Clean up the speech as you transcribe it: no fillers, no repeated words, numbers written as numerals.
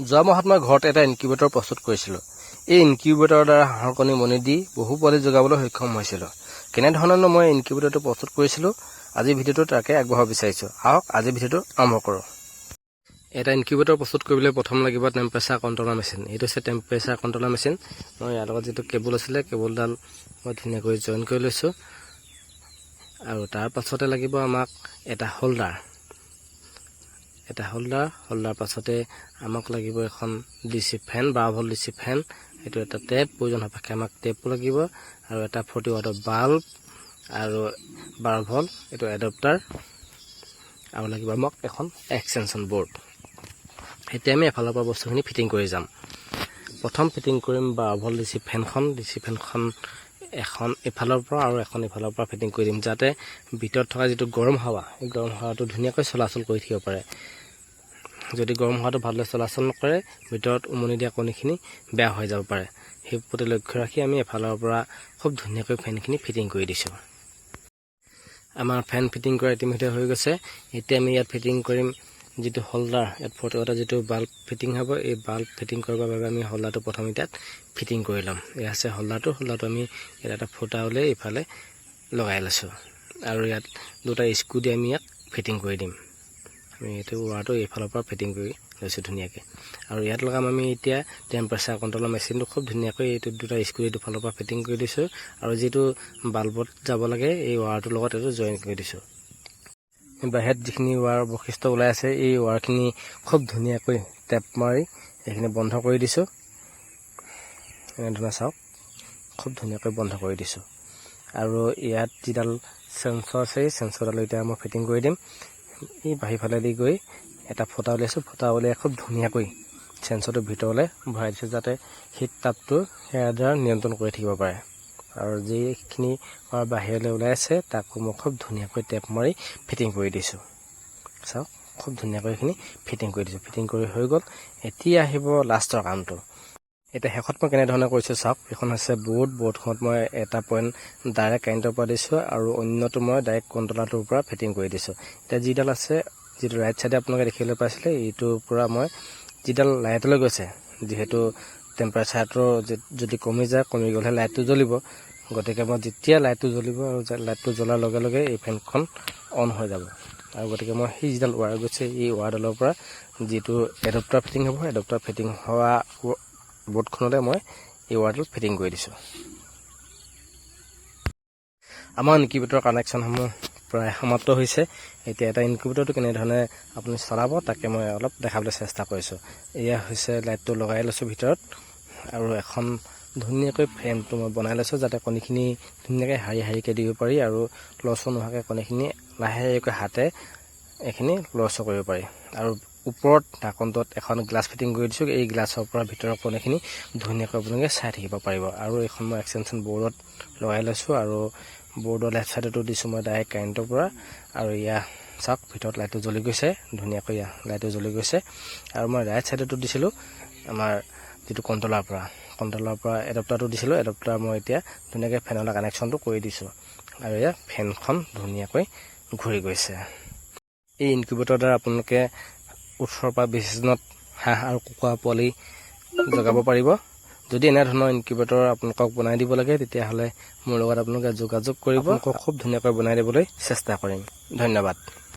যোৱা মাহত মই ঘৰত এটা ইনকিউবেটৰ প্ৰস্তুত কৰিছিলোঁ। এই ইনকিউবেটৰৰ দ্বাৰা হাঁহৰ কণী মণি দি বহু পোৱালি যোগাবলৈ সক্ষম হৈছিলোঁ। কেনেধৰণে মই ইনকিউবেটৰটো প্ৰস্তুত কৰিছিলোঁ আজিৰ ভিডিঅ'টো তাকে আগবঢ়াব বিচাৰিছোঁ। আহক আজিৰ ভিডিঅ'টো আৰম্ভ কৰোঁ। এটা ইনকিউবেটৰ প্ৰস্তুত কৰিবলৈ প্ৰথম লাগিব টেম্পাৰেচাৰ কণ্ট্ৰলৰ মেচিন। এইটো হৈছে টেম্পাৰেচাৰ কণ্ট্ৰলৰ মেচিন। মই ইয়াৰ লগত যিটো কেবুল আছিলে কেবুলডাল মই ধুনীয়াকৈ জইন কৰি লৈছোঁ। আৰু তাৰ পাছতে লাগিব আমাক এটা হোল্ডাৰ। হোল্ডাৰ পাছতে আমাক লাগিব এখন ডিচি ফেন, 12 ভল্ট ডিচি ফেন। এইটো এটা টেপ, প্ৰয়োজন সাপেক্ষে আমাক টেপো লাগিব আৰু এটা 40 ৱাটৰ বাল্ব আৰু 12 ভল্ট এইটো এডপ্টাৰ আৰু লাগিব আমাক এখন এক্সটেনশ্যন বৰ্ড। এতিয়া আমি এফালৰ পৰা বস্তুখিনি ফিটিং কৰি যাম। প্ৰথম ফিটিং কৰিম 12 ভল্ট ডিচি ফেনখন এখন এফালৰ পৰা আৰু এখন এফালৰ পৰা ফিটিং কৰি দিম, যাতে ভিতৰত থকা যিটো গৰম হাৱা এই গৰম হাৱাটো ধুনীয়াকৈ চলাচল কৰি থাকিব পাৰে। যদি গৰম হাৱাটো ভালদৰে চলাচল নকৰে ভিতৰত উমনি দিয়া কণীখিনি বেয়া হৈ যাব পাৰে। সেই প্ৰতি লক্ষ্য ৰাখি আমি এফালৰ পৰা খুব ধুনীয়াকৈ ফেনখিনি ফিটিং কৰি দিছোঁ। আমাৰ ফেন ফিটিং কৰা ইতিমধ্যে হৈ গৈছে। এতিয়া আমি ইয়াত ফিটিং কৰিম যিটো হোল্ডাৰ, ইয়াত 40 ৱাটৰ যিটো বাল্ব ফিটিং হ'ব। এই বাল্ব ফিটিং কৰিবৰ বাবে আমি হোল্ডাৰটো প্ৰথম ইয়াত ফিটিং কৰি ল'ম। এয়া আছে হোল্ডাৰটো আমি ইয়াত এটা ফুটা উলিয়াই ইফালে লগাই লৈছোঁ আৰু ইয়াত দুটা স্ক্ৰু দি আমি ইয়াক ফিটিং কৰি দিম। আমি এইটো ৱাৰটো এইফালৰ পৰা ফিটিং কৰি লৈছোঁ ধুনীয়াকৈ। আৰু ইয়াত লগাম আমি এতিয়া টেম্পাৰেচাৰ কণ্ট্ৰলৰ মেচিনটো খুব ধুনীয়াকৈ এইটো দুটা স্ক্ৰু দুফালৰ পৰা ফিটিং কৰি দিছোঁ আৰু যিটো বাল্বত যাব লাগে এই ৱাৰটোৰ লগত এইটো জইন কৰি দিছোঁ। বাহিৰত যিখিনি ৱাৰ বৈশিষ্ট্য ওলাই আছে এই ৱাৰখিনি খুব ধুনীয়াকৈ টেপ মাৰি এইখিনি বন্ধ কৰি দিছোঁ। এনেধৰণে চাওক, খুব ধুনীয়াকৈ বন্ধ কৰি দিছোঁ। আৰু ইয়াত যিডাল চেঞ্চৰ আছে এই চেঞ্চৰডাল এতিয়া মই ফিটিং কৰি দিম। এই বাহিৰফালেদি গৈ এটা ফুটা উলিয়াইছোঁ, ফুটা উলিয়াই খুব ধুনীয়াকৈ চেঞ্চৰটো ভিতৰলৈ ভৰাই দিছোঁ, যাতে শীত তাপটো ইয়াৰ দ্বাৰা নিয়ন্ত্ৰণ কৰি থাকিব পাৰে। আৰু যিখিনি বাহিৰলৈ ওলাই আছে তাকো মই খুব ধুনীয়াকৈ টেপ মাৰি ফিটিং কৰি দিছোঁ। চাওক, খুব ধুনীয়াকৈ এইখিনি ফিটিং কৰি দিছোঁ। ফিটিং কৰি হৈ গ'ল। এতিয়া আহিব লাষ্টৰ কামটো। এতিয়া শেষত মই কেনেধৰণে কৰিছোঁ চাওক। এখন হৈছে বৰ্ডখনত মই এটা পইণ্ট ডাইৰেক্ট কাৰেণ্টৰ পৰা দিছোঁ আৰু অন্যটো মই ডাইৰেক্ট কণ্ট্ৰলাৰটোৰ পৰা ফিটিং কৰি দিছোঁ। এতিয়া যিডাল আছে, যিটো ৰাইট চাইডে আপোনালোকে দেখিবলৈ পাইছিলে, এইটোৰ পৰা মই যিডাল লাইটলৈ গৈছে, যিহেতু টেম্পাৰেচাৰটো যদি কমি গ'লেহে লাইটটো জ্বলিব, গতিকে মই যেতিয়া লাইটটো জ্বলিব আৰু লাইটটো জ্বলাৰ লগে লগে এই ফেনখন অন হৈ যাব। আৰু গতিকে মই সেই যিডাল ৱাৰ গৈছে এই ৱাৰডালৰ পৰা যিটো এডপ্টাৰ ফিটিং হ'ব, এডপ্টাৰ ফিটিং হোৱা বৰ্ডখনতে মই এই ৱাৰডাল ফিটিং কৰি দিছোঁ। আমাৰ ইনকিউবেটৰ কানেকশ্যনসমূহ প্ৰায় সমাপ্ত হৈছে। এতিয়া এটা ইনকিউবেটৰটো কেনেধৰণে আপুনি চলাব তাকে মই অলপ দেখাবলৈ চেষ্টা কৰিছোঁ। এয়া হৈছে লাইটটো লগাই লৈছোঁ ভিতৰত আৰু এখন ধুনীয়াকৈ ফ্ৰেমটো মই বনাই লৈছোঁ, যাতে কণীখিনি ধুনীয়াকৈ শাৰী দিব পাৰি আৰু লৰচৰ নোহোৱাকৈ কণীখিনি লাহেকৈ হাতে এইখিনি লৰচৰ কৰিব পাৰি। আৰু ওপৰত ঢাকনটোত এখন গ্লাছ ফিটিং কৰি দিছোঁ। এই গ্লাছৰ পৰা ভিতৰৰ কণীখিনি ধুনীয়াকৈ আপোনালোকে চাই থাকিব পাৰিব। আৰু এইখন মই এক্সটেনশ্যন বৰ্ডত লগাই লৈছোঁ আৰু বৰ্ডৰ লেফ্ট ছাইডতো দিছোঁ মই ডাইৰেক্ট কাৰেণ্টৰ পৰা। আৰু এয়া চাওক, ভিতৰত লাইটটো জ্বলি গৈছে ধুনীয়াকৈ, লাইটটো জ্বলি গৈছে। আৰু মই ৰাইট ছাইডতো দিছিলোঁ আমাৰ যিটো কণ্ট্ৰলাৰ পৰা এডপ্টাৰটো দিছিলোঁ। এডপ্টাৰ মই এতিয়া ধুনীয়াকৈ ফেনলৈ কানেকশ্যনটো কৰি দিছোঁ আৰু এয়া ফেনখন ধুনীয়াকৈ ঘূৰি গৈছে। এই ইনকিউবেটৰৰ দ্বাৰা আপোনালোকে 18 পৰা 20 দিনত হাঁহ আৰু কুকুৰা পোৱালি জগাব পাৰিব। যদি এনেধৰণৰ ইনকিউবেটৰ আপোনালোকক বনাই দিব লাগে তেতিয়াহ'লে মোৰ লগত আপোনালোকে যোগাযোগ কৰিব। খুব ধুনীয়াকৈ বনাই দিবলৈ চেষ্টা কৰিম। ধন্যবাদ।